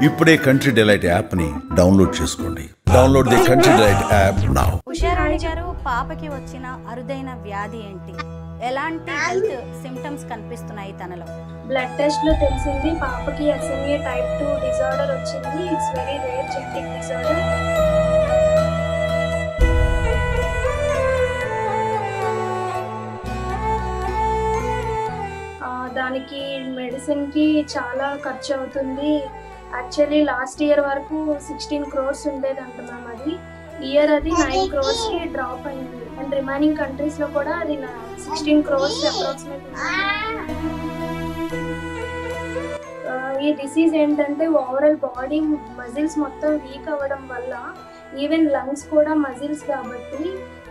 ఇప్పుడే country delight app ని download చేసుకోండి. Download the country delight app now. Usharani గారు, పాపకి వచ్చిన అరుదైన వ్యాధి ఏంటి? ఎలాంటి హెల్త్ సింప్టమ్స్ కనిపిస్తున్నాయి తనలో? బ్లడ్ టెస్ట్ లో తెలిసింది పాపకి SMA type 2 డిజార్డర్ వచ్చింది. It's very rare genetic disorder. దానికి మెడిసిన్ కి చాలా ఖర్చు అవుతుంది. యాక్చువల్లీ లాస్ట్ ఇయర్ వరకు 16 crores ఉండేదంట మ్యామ్. అది ఇయర్ అది 9 crores కి డ్రాప్ అయింది. అండ్ రిమైనింగ్ కంట్రీస్ లో కూడా అది 16 crores అప్రాక్సిమేట్. ఈ డిసీజ్ ఏంటంటే ఓవరాల్ బాడీ మజిల్స్ మొత్తం వీక్ అవ్వడం వల్ల, ఈవెన్ లంగ్స్ కూడా మజిల్స్ కాబట్టి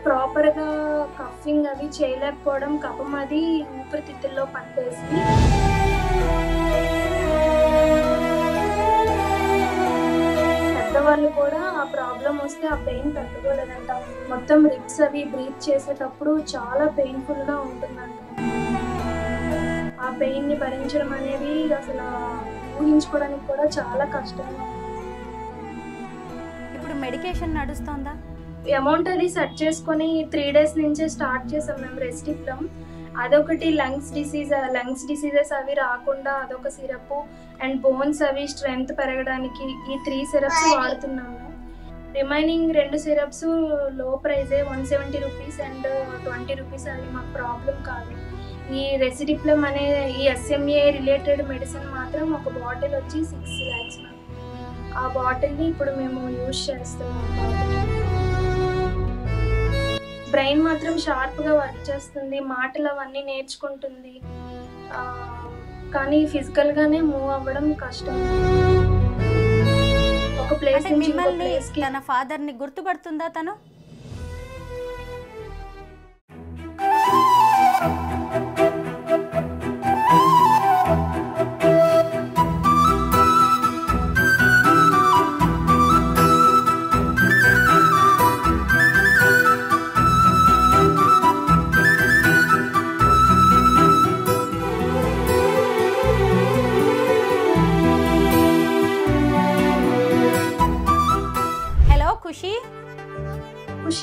ప్రాపర్గా కఫింగ్ అవి చేయలేకపోవడం, కఫం అది ఊపిరితిత్తుల్లో పట్టేసి పెద్దవాళ్ళు కూడా ఆ ప్రాబ్లం వస్తే ఆ పెయిన్ తట్టుకోలేదంట. మొత్తం రిబ్స్ అవి బ్రీత్ చేసేటప్పుడు చాలా పెయిన్ఫుల్గా ఉంటుందంట. ఆ పెయిన్ని భరించడం అనేది అసలు ఊహించుకోవడానికి కూడా చాలా కష్టంగా. ఇప్పుడు మెడికేషన్ నడుస్తుందా? అమౌంట్ అది సెట్ చేసుకొని 3 days నుంచే స్టార్ట్ చేసాం మేము రెస్టిప్లం. అదొకటి లంగ్స్ డిసీజెస్ అవి రాకుండా అదొక సిరప్, అండ్ బోన్స్ అవి స్ట్రెంగ్త్ పెరగడానికి ఈ 3 సిరప్స్ వాడుతున్నాము. రిమైనింగ్ 2 సిరప్స్ లో ప్రైజే 170 రూపీస్ అండ్ 20 రూపీస్. అది మాకు ప్రాబ్లం కాదు. ఈ రెసిడిప్లం అనే ఈ SMA రిలేటెడ్ మెడిసిన్ మాత్రం ఒక బాటిల్ వచ్చి 6 lakhs. ఆ బాటిల్ని ఇప్పుడు మేము యూజ్ చేస్తున్నాం. బ్రెయిన్ మాత్రం షార్ప్గా వర్క్ చేస్తుంది, మాటలు అవన్నీ నేర్చుకుంటుంది. కానీ ఫిజికల్గానే మూవ్ అవ్వడం కష్టం. ఒక ప్లేస్ నుంచి ఇంకో ప్లేస్కి. తన ఫాదర్ని గుర్తుపడుతుందా తను?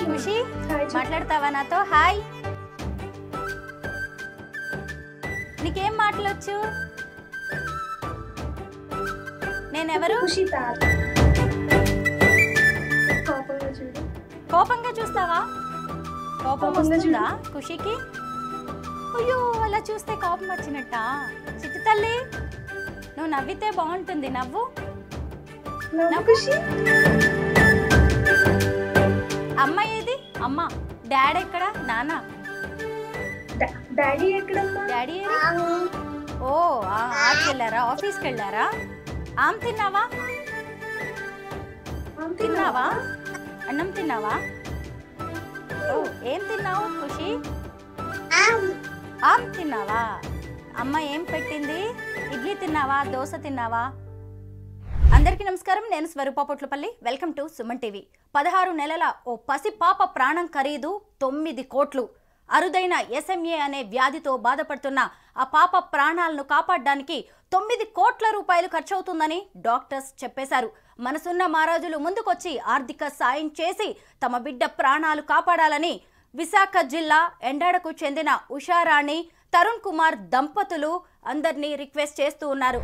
ఖుషి మాట్లాడతావా నాతో? హాయ్. నీకేం మాట్లాడొచ్చు? నేనెవరు? కోపంగా చూస్తావా? కోపం వస్తుందా ఖుషికి? అయ్యో, అలా చూస్తే కోపం వచ్చినట్ట. చిట్టి తల్లి, నువ్వు నవ్వితే బాగుంటుంది. నవ్వు. అమ్మ ఏది? అమ్మ. డాడీ ఎక్కడ? నాన్న. డాడీ ఎక్కడమ్మా? డాడీ ఓ ఆఫీస్కి వెళ్ళారా? ఆఫీస్కి వెళ్ళారా? ఆమె తిన్నావా? తిన్నావా? అన్నం తిన్నావా? ఓ, ఏం తిన్నావు ఖుషి? ఆమె తిన్నావా? అమ్మ ఏం పెట్టింది? ఇడ్లీ తిన్నావా? దోశ తిన్నావా? అందరికీ నమస్కారం. నేను Swarupa Potlapalli. Welcome to Suman TV. 16 నెలల ఓ పసి పాప ప్రాణం ఖరీదు 9 కోట్లు. అరుదైన SMA అనే వ్యాధితో బాధపడుతున్న ఆ పాప ప్రాణాలను కాపాడడానికి 9 కోట్ల రూపాయలు ఖర్చవుతుందని డాక్టర్స్ చెప్పేశారు. మనసున్న మహారాజులు ముందుకొచ్చి ఆర్థిక సాయం చేసి తమ బిడ్డ ప్రాణాలు కాపాడాలని విశాఖ జిల్లా ఎండాడకు చెందిన ఉషారాణి, తరుణ్ కుమార్ దంపతులు అందరినీ రిక్వెస్ట్ చేస్తూ ఉన్నారు.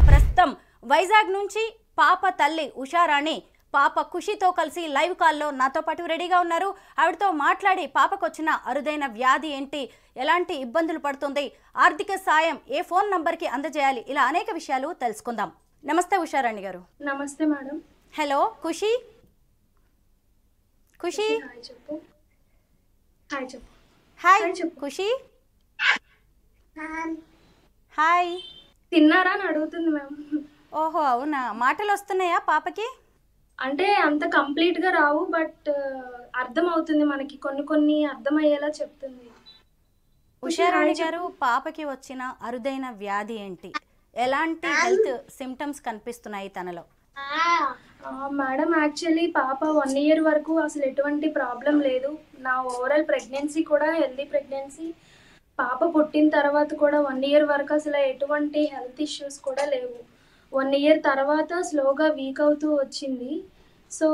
ప్రస్తుతం వైజాగ్ నుంచి పాప తల్లి ఉషారాణి పాప ఖుషితో కలిసి లైవ్ కాల్లో నాతో పాటు రెడీగా ఉన్నారు. ఆవిడతో మాట్లాడి పాపకు వచ్చిన అరుదైన వ్యాధి ఏంటి, ఎలాంటి ఇబ్బందులు పడుతుంది, ఆర్థిక సాయం ఏ ఫోన్ నంబర్కి అందజేయాలి, ఇలా అనేక విషయాలు తెలుసుకుందాం. నమస్తే ఉషారాణి గారు. నమస్తే మేడం. హలో ఖుషి. ఖుషి హాయ్. ఖుషి హాయ్. తిన్నారా అని అడుగుతుంది మ్యామ్. ఓహో, అవునా? మాటలు వస్తున్నాయా పాపకి? అంటే అంత కంప్లీట్ గా రావు, బట్ అర్థం అవుతుంది మనకి. కొన్ని అర్థమయ్యేలా చెప్తుంది. ఉషారాణి గారు, పాపకి వచ్చిన అరుదైన వ్యాధి ఏంటి? ఎలాంటి హెల్త్ సిమ్టమ్స్ కనిపిస్తున్నాయి తనలో? మేడం, యాక్చువల్లీ పాప 1 year వరకు అసలు ఎటువంటి ప్రాబ్లం లేదు. నా ఓవరాల్ ప్రెగ్నెన్సీ కూడా హెల్దీ ప్రెగ్నెన్సీ. పాప పుట్టిన తర్వాత కూడా 1 ఇయర్ వరకు అసలు ఎటువంటి హెల్త్ ఇష్యూస్ కూడా లేవు. 1 ఇయర్ తర్వాత స్లోగా వీక్ అవుతూ వచ్చింది. సో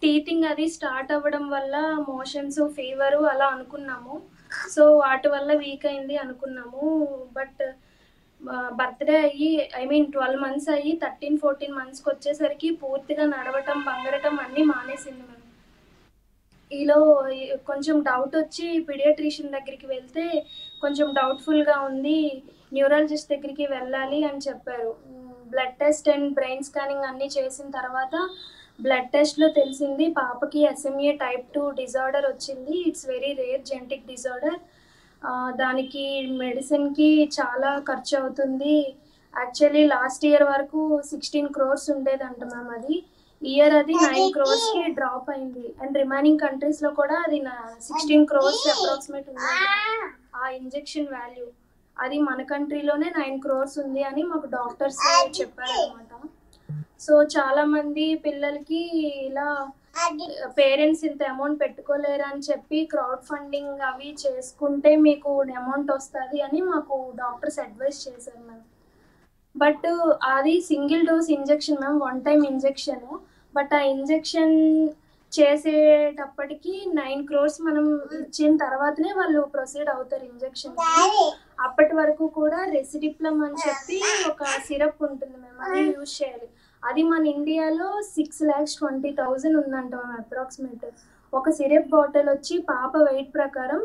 టీతింగ్ అది స్టార్ట్ అవ్వడం వల్ల మోషన్స్, ఫీవరు అలా అనుకున్నాము. సో వాటి వల్ల వీక్ అయింది అనుకున్నాము. బట్ బర్త్డే అయ్యి 12 మంత్స్ అయ్యి 13-14 మంత్స్కి వచ్చేసరికి పూర్తిగా నడవటం, బంగరటం అన్నీ మానేసింది మ్యామ్. ఈలో కొంచెం డౌట్ వచ్చి పీడియాట్రిషియన్ దగ్గరికి వెళ్తే కొంచెం డౌట్ఫుల్గా ఉంది, న్యూరాలజిస్ట్ దగ్గరికి వెళ్ళాలి అని చెప్పారు. Blood test and brain scanning అన్నీ చేసిన తర్వాత బ్లడ్ టెస్ట్లో తెలిసింది పాపకి SMA type 2 డిజార్డర్ వచ్చింది. It's very rare genetic disorder. దానికి మెడిసిన్కి చాలా ఖర్చు అవుతుంది. యాక్చువల్లీ లాస్ట్ ఇయర్ వరకు 16 crores ఉండేదంట మ్యామ్. అది ఇయర్ అది 9 crores-కి డ్రాప్ అయింది. అండ్ రిమైనింగ్ కంట్రీస్లో కూడా అది 16 crores అప్రాక్సిమేట్ ఉంది ఆ ఇంజెక్షన్ వాల్యూ. అది మన కంట్రీలోనే 9 crores ఉంది అని మాకు డాక్టర్స్ చెప్పారనమాట. సో చాలామంది పిల్లలకి ఇలా పేరెంట్స్ ఇంత అమౌంట్ పెట్టుకోలేరు అని చెప్పి క్రౌడ్ ఫండింగ్ అవి చేసుకుంటే మీకు అమౌంట్ వస్తుంది అని మాకు డాక్టర్స్ అడ్వైస్ చేశారు మ్యామ్. బట్ అది single dose injection ma'am, 1 time injection. But ఆ ఇంజెక్షన్ చేసేటప్పటికి 9 crores మనం ఇచ్చిన తర్వాతనే వాళ్ళు ప్రొసీడ్ అవుతారు ఇంజెక్షన్. అప్పటి వరకు కూడా రెసిడిప్లమ్ అని చెప్పి ఒక సిరప్ ఉంటుంది మేము, అది యూజ్ చేయాలి. అది మన ఇండియాలో 6,20,000 ఉందంట అప్రాక్సిమేట్. ఒక సిరప్ బాటిల్ వచ్చి పాప వెయిట్ ప్రకారం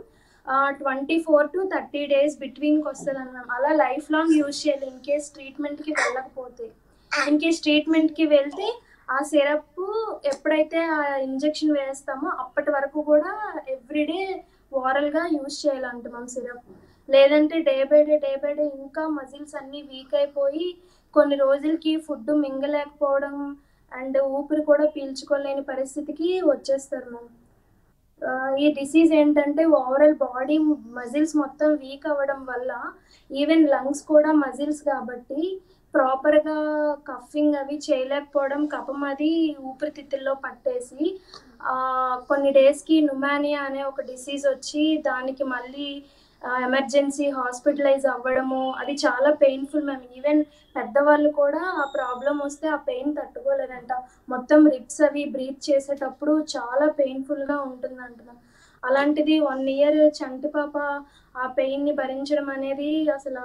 24 to 30 days బిట్వీన్కి వస్తుంది అన్నాం. అలా లైఫ్ లాంగ్ యూజ్ చేయాలి ఇన్ కేస్ ట్రీట్మెంట్కి వెళ్ళకపోతే. ఇన్ కేస్ ట్రీట్మెంట్కి వెళ్తే ఆ సిరప్ ఎప్పుడైతే ఆ ఇంజెక్షన్ వేస్తామో అప్పటి వరకు కూడా ఎవ్రీడే ఓరల్గా యూజ్ చేయాలంటున్నాం సిరప్. లేదంటే డే బై డే ఇంకా మజిల్స్ అన్నీ వీక్ అయిపోయి కొన్ని రోజులకి ఫుడ్ మింగలేకపోవడం అండ్ ఊపిరి కూడా పీల్చుకోలేని పరిస్థితికి వచ్చేస్తారు మ్యామ్. ఈ డిసీజ్ ఏంటంటే ఓవరాల్ బాడీ మజిల్స్ మొత్తం వీక్ అవ్వడం వల్ల ఈవెన్ లంగ్స్ కూడా మజిల్స్ కాబట్టి ప్రాపర్గా కఫింగ్ అవి చేయలేకపోవడం, కఫం అది ఊపిరితిత్తుల్లో పట్టేసి కొన్ని డేస్కి న్యూమానియా అనే ఒక డిసీజ్ వచ్చి దానికి మళ్ళీ ఎమర్జెన్సీ హాస్పిటలైజ్ అవ్వడము, అది చాలా పెయిన్ఫుల్ మ్యామ్. ఈవెన్ పెద్దవాళ్ళు కూడా ఆ ప్రాబ్లం వస్తే ఆ పెయిన్ తట్టుకోలేరంట. మొత్తం రిప్స్ అవి బ్రీత్ చేసేటప్పుడు చాలా పెయిన్ఫుల్గా ఉంటుందంట. అలాంటిది 1 year చంటి పాప ఆ పెయిన్ని భరించడం అనేది అసలు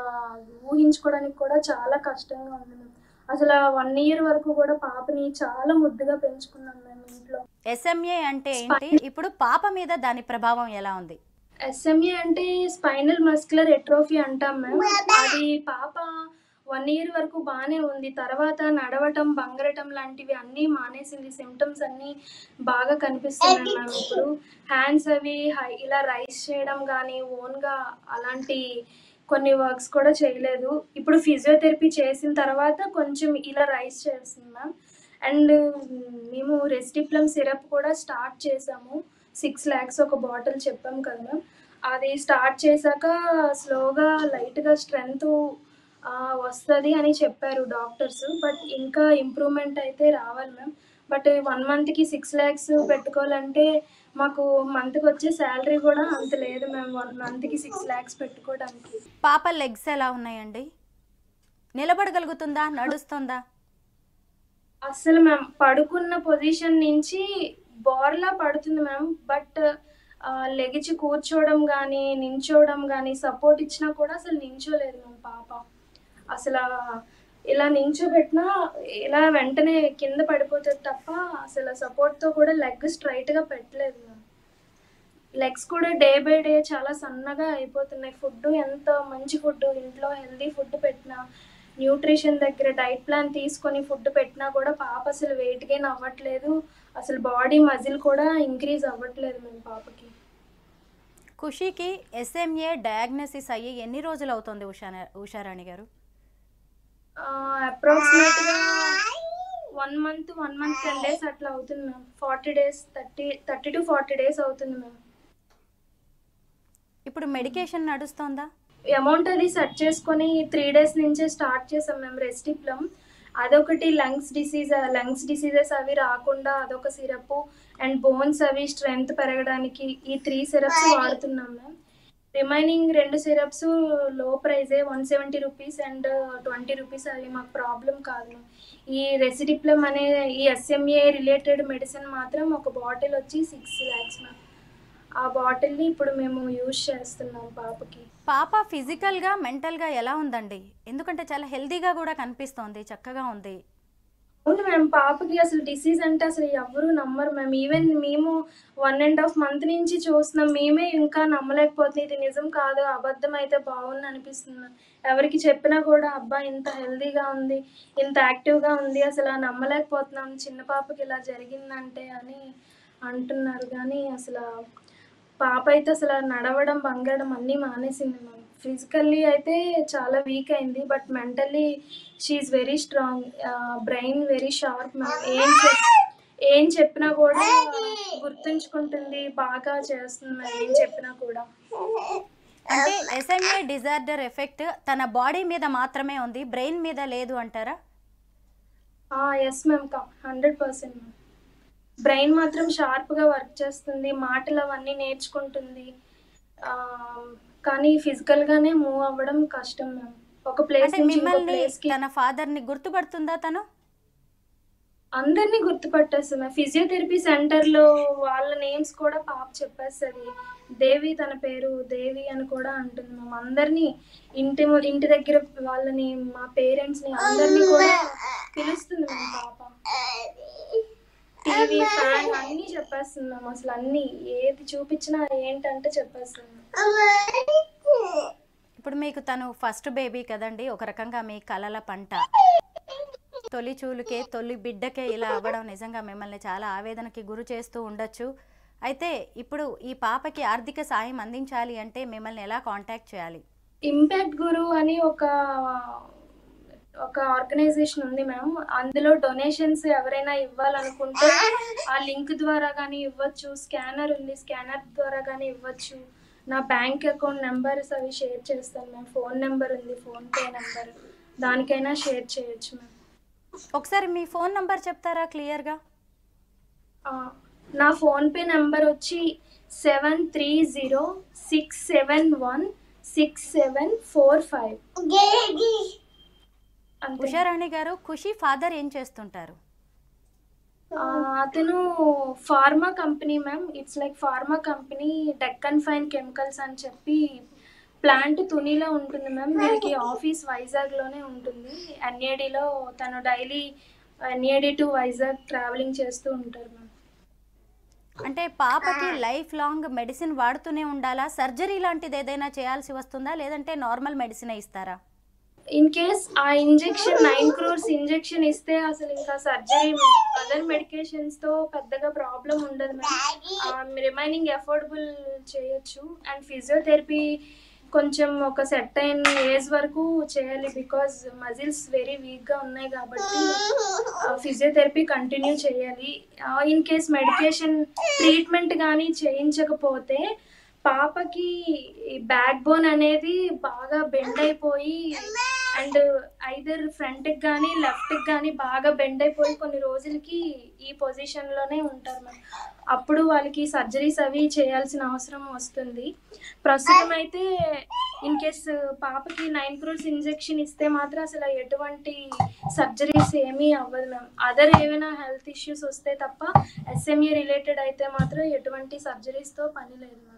ఊహించుకోవడానికి కూడా చాలా కష్టంగా ఉంది మ్యామ్. అసలు 1 year వరకు కూడా పాపని చాలా ముద్దుగా పెంచుకున్నాం మేము ఇంట్లో. SMA అంటే ఏంటి, ఇప్పుడు పాప మీద దాని ప్రభావం ఎలా ఉంది? SMA అంటే స్పైనల్ మస్కులర్ ఎట్రోఫీ అంటాం మ్యామ్. అది పాప 1 year వరకు బాగానే ఉంది. తర్వాత నడవటం, బంగరటం లాంటివి అన్నీ మానేసింది. సిమ్టమ్స్ అన్నీ బాగా కనిపిస్తున్నాయి మ్యామ్. ఇప్పుడు హ్యాండ్స్ అవి ఇలా రైస్ చేయడం కానీ ఓన్గా అలాంటి కొన్ని వర్క్స్ కూడా చేయలేదు. ఇప్పుడు ఫిజియోథెరపీ చేసిన తర్వాత కొంచెం ఇలా రైస్ చేస్తుంది మ్యామ్. అండ్ మేము రెసిడిప్లమ్ సిరప్ కూడా స్టార్ట్ చేసాము. 6 lakhs ఒక బాటిల్ చెప్పాం కదా మ్యామ్. అది స్టార్ట్ చేశాక స్లోగా లైట్గా స్ట్రెంగ్త్ వస్తుంది అని చెప్పారు డాక్టర్స్. బట్ ఇంకా ఇంప్రూవ్మెంట్ అయితే రావాలి మ్యామ్. బట్ 1 monthకి 6 lakhs పెట్టుకోవాలంటే మాకు మంత్కి వచ్చే శాలరీ కూడా అంత లేదు మ్యామ్ 1 monthకి 6 lakhs పెట్టుకోవడానికి. పాప లెగ్స్ ఎలా ఉన్నాయండి? నిలబడగలుగుతుందా, నడుస్తుందా? అసలు మ్యామ్ పడుకున్న పొజిషన్ నుంచి బోర్లా పడుతుంది మ్యామ్. బట్ లెగిచి కూర్చోవడం కానీ నించోవడం కానీ సపోర్ట్ ఇచ్చినా కూడా అసలు నించోలేదు మ్యామ్ పాప. అసలు ఇలా నించోబెట్టినా ఇలా వెంటనే కింద పడిపోతుంది తప్ప అసలు సపోర్ట్తో కూడా లెగ్ స్ట్రైట్గా పెట్టలేదు మ్యామ్. లెగ్స్ కూడా డే బై డే చాలా సన్నగా అయిపోతున్నాయి. ఫుడ్ ఎంత మంచి ఫుడ్ ఇంట్లో హెల్దీ ఫుడ్ పెట్టినా, న్యూట్రిషన్ దగ్గర డైట్ ప్లాన్ తీసుకొని ఫుడ్ పెట్టినా కూడా పాప అసలు వెయిట్ గెయిన్ అవ్వట్లేదు. అసలు బాడీ మజిల్ కూడా ఇంక్రీజ్ అవ్వట్లేదు మేము పాపకి. ఖుషీకి SMA డయాగ్నోసిస్ అయ్యి ఎన్ని రోజులు అవుతుంది ఉషారాణి గారు? అప్రాక్సిమేట్గా 1 month 10 days అట్లా అవుతుంది మ్యామ్. 40 days 30 to 40 days అవుతుంది మ్యామ్. ఇప్పుడు మెడికేషన్ నడుస్తుందా? అమౌంట్ అది సెట్ చేసుకొని 3 days నుంచే స్టార్ట్ చేసాం మేము రెసిడిప్లమ్. అదొకటి లంగ్స్ డిసీజెస్ అవి రాకుండా అదొక సిరప్ అండ్ బోన్స్ అవి స్ట్రెంగ్త్ పెరగడానికి ఈ 3 syrups వాడుతున్నాం మ్యామ్. రిమైనింగ్ 2 సిరప్స్ లో ప్రైజే 170 రూపీస్ అండ్ 20 రూపీస్. అవి మాకు ప్రాబ్లం కాదు. ఈ రెసిడిప్లం అనే ఈ ఎస్ఎంఏ రిలేటెడ్ మెడిసిన్ మాత్రం ఒక బాటిల్ వచ్చి 6 lakhs మ్యామ్. ఆ బాటిల్ని ఇప్పుడు మేము యూజ్ చేస్తున్నాం పాపకి. పాప ఫిజికల్గా మెంటల్గా ఎలా ఉందండి? ఎందుకంటే చాలా హెల్తీగా కూడా కనిపిస్తోంది, చక్కగా ఉంది. అవును మ్యామ్, పాపకి అసలు డిసీజ్ అంటే అసలు ఎవరు నమ్మరు మ్యామ్. ఈవెన్ మేము 1.5 month నుంచి చూస్తున్నాం. మేమే ఇంకా నమ్మలేకపోతుంది. ఇది నిజం కాదు, అబద్ధం అయితే బాగుంది అనిపిస్తుంది మ్యామ్. ఎవరికి చెప్పినా కూడా అబ్బా ఇంత హెల్తీగా ఉంది, ఇంత యాక్టివ్గా ఉంది, అసలు నమ్మలేకపోతున్నాం చిన్న పాపకి ఇలా జరిగిందంటే అని అంటున్నారు. కానీ అసలు పాప అయితే అసలు నడవడం బంగడం అన్నీ మానేసింది మ్యామ్. ఫిజికల్లీ అయితే చాలా వీక్ అయింది, but mentally she's very strong. Brain very sharp ma'am. ఏం చెప్పినా కూడా గుర్తుంచుకుంటుంది, బాగా చేస్తుంది మ్యామ్ ఏం చెప్పినా కూడా. అంటే ఎస్ఎంఏ డిజార్డర్ ఎఫెక్ట్ తన బాడీ మీద మాత్రమే ఉంది, బ్రెయిన్ మీద లేదు అంటారా? Yes ma'am, 100% ma'am. బ్రెయిన్ మాత్రం షార్ప్గా వర్క్ చేస్తుంది, మాటలు అవన్నీ నేర్చుకుంటుంది. కానీ ఫిజికల్గానే మూవ్ అవ్వడం కష్టం మ్యామ్. ఒక ప్లేస్ నుంచి ఇంకో ప్లేస్కి. తన ఫాదర్ని గుర్తుపడుతుందా తను? అందరినీ గుర్తుపట్టేస్తుంది. ఫిజియోథెరపీ సెంటర్లో వాళ్ళ నేమ్స్ కూడా పాప చెప్పేస్తుంది. దేవి, తన పేరు దేవి అని కూడా అంటుంది మ్యామ్. అందరినీ ఇంటి దగ్గర వాళ్ళని, మా పేరెంట్స్ని అందరినీ కూడా పిలుస్తుంది మ్యామ్ పాప. టీవీ, ఫ్యాన్ అన్నీ చెప్పేస్తుంది మ్యామ్. అసలు అన్నీ ఏది చూపించినా ఏంటంటే చెప్పేస్తుంది. ఇప్పుడు మీకు తను ఫస్ట్ బేబీ కదండి, ఒక రకంగా మీ కలల పంట. తొలి చూలుకే, తొలి బిడ్డకే ఇలా అవ్వడం నిజంగా మిమ్మల్ని చాలా ఆవేదనకి గురి చేస్తూ ఉండొచ్చు. అయితే ఇప్పుడు ఈ పాపకి ఆర్థిక సాయం అందించాలి అంటే మిమ్మల్ని ఎలా కాంటాక్ట్ చేయాలి? ఇంపాక్ట్ గురు అని ఒక ఆర్గనైజేషన్ ఉంది మ్యామ్. అందులో డొనేషన్స్ ఎవరైనా ఇవ్వాలనుకుంటే ఆ లింక్ ద్వారా కానీ ఇవ్వచ్చు. స్కానర్ ఉంది, స్కానర్ ద్వారా కానీ ఇవ్వచ్చు. నా బ్యాంక్ అకౌంట్ నెంబర్స్ అవి షేర్ చేస్తాను మ్యామ్. ఫోన్ నెంబర్ ఉంది, ఫోన్పే నెంబర్, దానికైనా షేర్ చేయొచ్చు మ్యామ్. ఒకసారి మీ ఫోన్ నెంబర్ చెప్తారా క్లియర్గా? నా ఫోన్పే నెంబర్ వచ్చి 7306716745. ఉషారాణి గారు, ఖుషి ఫాదర్ ఏం చేస్తుంటారు? అతను pharma company ma'am. It's like pharma company, Deccan fine chemicals అని చెప్పి ప్లాంట్ తునిలో ఉంటుంది మ్యామ్. వీరికి ఆఫీస్ వైజాగ్లోనే ఉంటుంది. ఎన్ఏడిలో తను daily NAD to Vizag travelling చేస్తూ ఉంటారు మ్యామ్. అంటే పాపకి లైఫ్ లాంగ్ మెడిసిన్ వాడుతూనే ఉండాలా? సర్జరీ లాంటిది ఏదైనా చేయాల్సి వస్తుందా, లేదంటే నార్మల్ మెడిసిన్ ఇస్తారా? ఇన్ కేస్ ఆ ఇంజెక్షన్ 9 crores ఇంజెక్షన్ ఇస్తే అసలు ఇంకా సర్జరీ, అదర్ మెడికేషన్స్తో పెద్దగా ప్రాబ్లం ఉండదు మ్యామ్. రిమైనింగ్ అఫోర్డబుల్ చేయొచ్చు. అండ్ ఫిజియోథెరపీ కొంచెం ఒక సెట్ అయిన ఏజ్ వరకు చేయాలి, బికాజ్ మజిల్స్ వెరీ వీక్గా ఉన్నాయి కాబట్టి ఫిజియోథెరపీ కంటిన్యూ చేయాలి. ఇన్ కేస్ మెడికేషన్ ట్రీట్మెంట్ కానీ చేయించకపోతే పాపకి బ్యాక్ బోన్ అనేది బాగా బెండ్ అయిపోయి, అండ్ ఐదర్ ఫ్రంట్కి కానీ లెఫ్ట్కి కానీ బాగా బెండ్ అయిపోయి కొన్ని రోజులకి ఈ పొజిషన్లోనే ఉంటారు మ్యామ్. అప్పుడు వాళ్ళకి సర్జరీస్ అవి చేయాల్సిన అవసరం వస్తుంది. ప్రస్తుతం అయితే ఇన్ కేస్ పాపకి 9 crores ఇంజెక్షన్ ఇస్తే మాత్రం అసలు ఎటువంటి సర్జరీస్ ఏమీ అవ్వదు మ్యామ్. అదర్ ఏమైనా హెల్త్ ఇష్యూస్ వస్తే తప్ప ఎస్ఎంఏ రిలేటెడ్ అయితే మాత్రం ఎటువంటి సర్జరీస్తో పని లేదు మ్యామ్.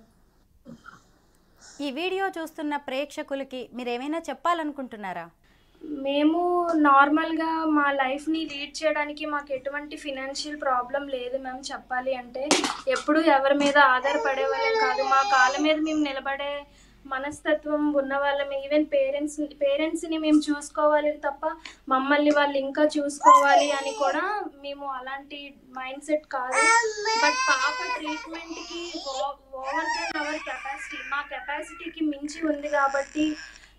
ఈ వీడియో చూస్తున్న ప్రేక్షకులకి మీరు ఏమైనా చెప్పాలనుకుంటున్నారా? మేము నార్మల్గా మా లైఫ్ని లీడ్ చేయడానికి మాకు ఎటువంటి ఫినాన్షియల్ ప్రాబ్లం లేదు మ్యామ్. చెప్పాలి అంటే ఎప్పుడు ఎవరి మీద ఆధారపడే వాళ్ళం కాదు. మా కాళ్ళ మీద మేము నిలబడే మనస్తత్వం ఉన్న వాళ్ళం. ఈవెన్ పేరెంట్స్ని మేము చూసుకోవాలి తప్ప మమ్మల్ని వాళ్ళు ఇంకా చూసుకోవాలి అని కూడా మేము అలాంటి మైండ్ సెట్ కాదు. బట్ పాప ట్రీట్మెంట్కి ఓవర్ దెన్ అవర్ కెపాసిటీ, మా కెపాసిటీకి మించి ఉంది కాబట్టి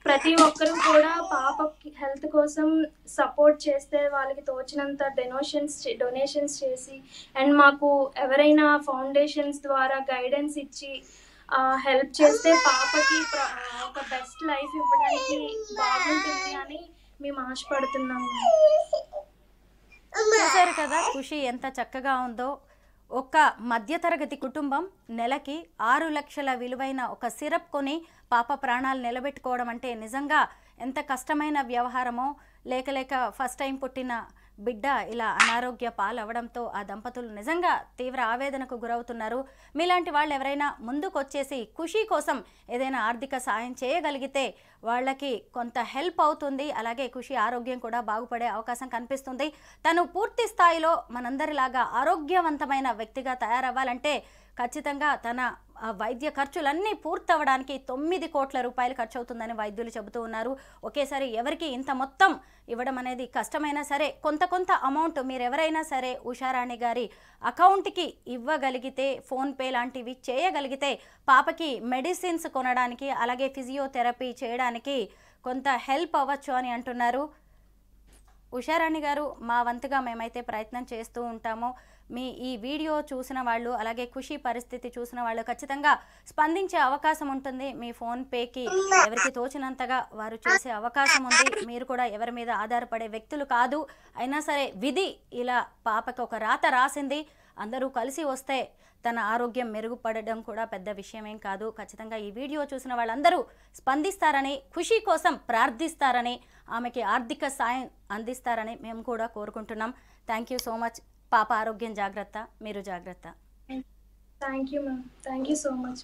ప్రతి ఒక్కరూ కూడా పాప హెల్త్ కోసం సపోర్ట్ చేస్తే వాళ్ళకి తోచినంత డొనేషన్స్ చేసి, అండ్ మాకు ఎవరైనా ఫౌండేషన్స్ ద్వారా గైడెన్స్ ఇచ్చి హెల్ప్ చేస్తే పాపకి ఒక బెస్ట్ లైఫ్ ఇవ్వడానికి బాగుంటుంది అని మేము ఆశపడుతున్నాము. చూసారు కదా ఖుషి ఎంత చక్కగా ఉందో. ఒక మధ్యతరగతి కుటుంబం నెలకి 6 లక్షల విలువైన ఒక సిరప్ కొని పాప ప్రాణాలు నిలబెట్టుకోవడం అంటే నిజంగా ఎంత కష్టమైన వ్యవహారమో. లేక ఫస్ట్ టైం పుట్టిన బిడ్డ ఇలా అనారోగ్య పాలవడంతో ఆ దంపతులు నిజంగా తీవ్ర ఆవేదనకు గురవుతున్నారు. మీలాంటి వాళ్ళు ఎవరైనా ముందుకొచ్చేసి ఖుషీ కోసం ఏదైనా ఆర్థిక సాయం చేయగలిగితే వాళ్ళకి కొంత హెల్ప్ అవుతుంది. అలాగే ఖుషీ ఆరోగ్యం కూడా బాగుపడే అవకాశం కనిపిస్తుంది. తను పూర్తి స్థాయిలో మనందరిలాగా ఆరోగ్యవంతమైన వ్యక్తిగా తయారవ్వాలంటే ఖచ్చితంగా తన వైద్య ఖర్చులన్నీ పూర్తవడానికి 9 కోట్ల రూపాయలు ఖర్చు అవుతుందని వైద్యులు చెబుతూ ఉన్నారు. ఒకేసారి ఎవరికి ఇంత మొత్తం ఇవ్వడం అనేది కష్టమైనా సరే కొంత అమౌంట్ మీరు ఎవరైనా సరే ఉషారాణి గారి అకౌంట్కి ఇవ్వగలిగితే, ఫోన్పే లాంటివి చేయగలిగితే పాపకి మెడిసిన్స్ కొనడానికి అలాగే ఫిజియోథెరపీ చేయడానికి కొంత హెల్ప్ అవ్వచ్చు అని అంటున్నారు. ఉషారాణి గారు, మా వంతుగా మేమైతే ప్రయత్నం చేస్తూ ఉంటాము. మీ ఈ వీడియో చూసిన వాళ్ళు అలాగే ఖుషీ పరిస్థితి చూసిన వాళ్ళు ఖచ్చితంగా స్పందించే అవకాశం ఉంటుంది. మీ ఫోన్పేకి ఎవరికి తోచినంతగా వారు చేసే అవకాశం ఉంది. మీరు కూడా ఎవరి మీద ఆధారపడే వ్యక్తులు కాదు. అయినా సరే విధి ఇలా పాపకి ఒక రాత రాసింది. అందరూ కలిసి వస్తే తన ఆరోగ్యం మెరుగుపడడం కూడా పెద్ద విషయమేం కాదు. ఖచ్చితంగా ఈ వీడియో చూసిన వాళ్ళందరూ స్పందిస్తారని, ఖుషీ కోసం ప్రార్థిస్తారని, ఆమెకి ఆర్థిక సాయం అందిస్తారని మేము కూడా కోరుకుంటున్నాం. Thank you so much. పాప ఆరోగ్యం జాగ్రత్త, మీరు జాగ్రత్త. Thank you ma'am. Thank you so much.